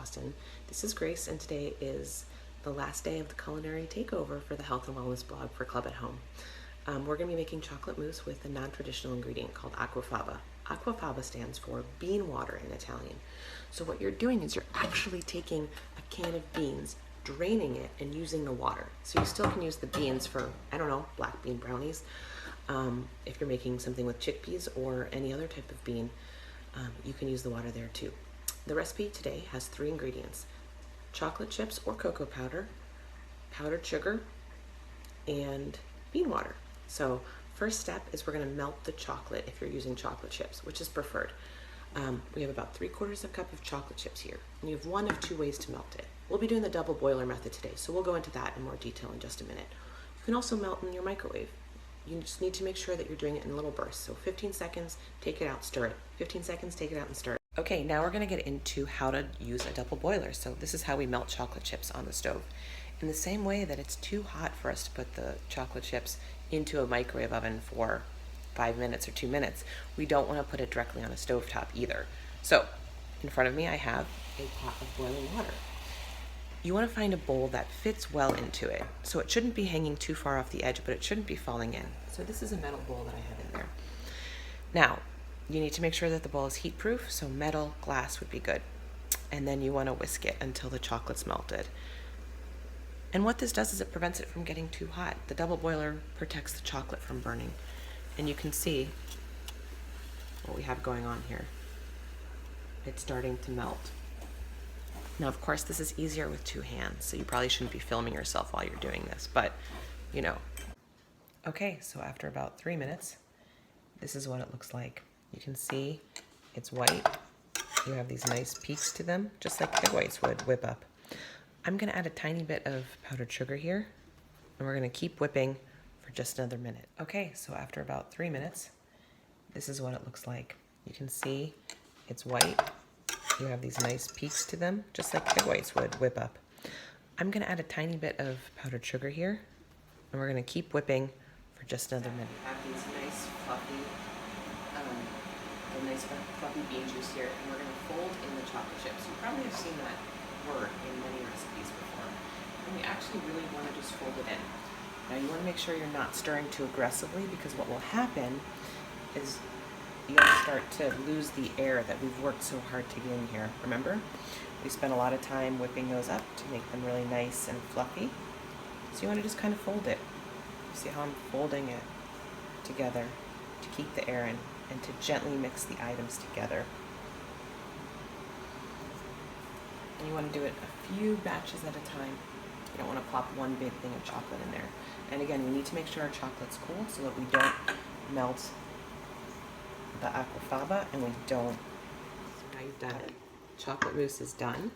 Boston. This is Grace, and today is the last day of the culinary takeover for the health and wellness blog for Club at Home. We're going to be making chocolate mousse with a non-traditional ingredient called aquafaba. Aquafaba stands for bean water in Italian. So what you're doing is you're actually taking a can of beans, draining it, and using the water. So you still can use the beans for, I don't know, black bean brownies. If you're making something with chickpeas or any other type of bean, you can use the water there too. The recipe today has 3 ingredients: chocolate chips or cocoa powder, powdered sugar, and bean water. So first step is we're going to melt the chocolate if you're using chocolate chips, which is preferred. We have about 3/4 cup of chocolate chips here, and you have one of 2 ways to melt it. We'll be doing the double boiler method today, so we'll go into that in more detail in just a minute. You can also melt in your microwave. You just need to make sure that you're doing it in little bursts. So 15 seconds, take it out, stir it. 15 seconds, take it out and stir it. Okay, now we're going to get into how to use a double boiler. So this is how we melt chocolate chips on the stove. In the same way that it's too hot for us to put the chocolate chips into a microwave oven for 5 minutes or 2 minutes, we don't want to put it directly on a stovetop either. So in front of me I have a pot of boiling water. You want to find a bowl that fits well into it. So it shouldn't be hanging too far off the edge, but it shouldn't be falling in. So this is a metal bowl that I have in there. Now, you need to make sure that the bowl is heat proof, so metal, glass would be good. And then you want to whisk it until the chocolate's melted. And what this does is it prevents it from getting too hot. The double boiler protects the chocolate from burning. And you can see what we have going on here. It's starting to melt. Now, of course, this is easier with 2 hands, so you probably shouldn't be filming yourself while you're doing this, but, you know. Okay, so after about 3 minutes, this is what it looks like. You can see it's white. You have these nice peaks to them, just like egg whites would whip up. I'm going to add a tiny bit of powdered sugar here, and we're going to keep whipping for just another minute. Okay, so after about 3 minutes, this is what it looks like. You can see it's white. You have these nice peaks to them, just like egg whites would whip up. I'm going to add a tiny bit of powdered sugar here, and we're going to keep whipping for just another minute. We have these nice fluffy bean juice here, and we're going to fold in the chocolate chips. You probably have seen that word in many recipes before. And we actually really want to just fold it in. Now you want to make sure you're not stirring too aggressively, because what will happen is you'll start to lose the air that we've worked so hard to get in here. Remember? We spent a lot of time whipping those up to make them really nice and fluffy. So you want to just kind of fold it. See how I'm folding it together to keep the air in and to gently mix the items together. And you want to do it a few batches at a time. You don't want to plop one big thing of chocolate in there. And again, we need to make sure our chocolate's cool so that we don't melt the aquafaba and we don't. So now you've done it. Chocolate mousse is done.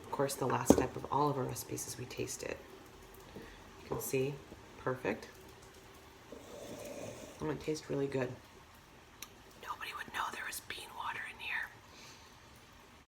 Of course, the last step of all of our recipes is we taste it. You can see, perfect. Oh, it tastes really good.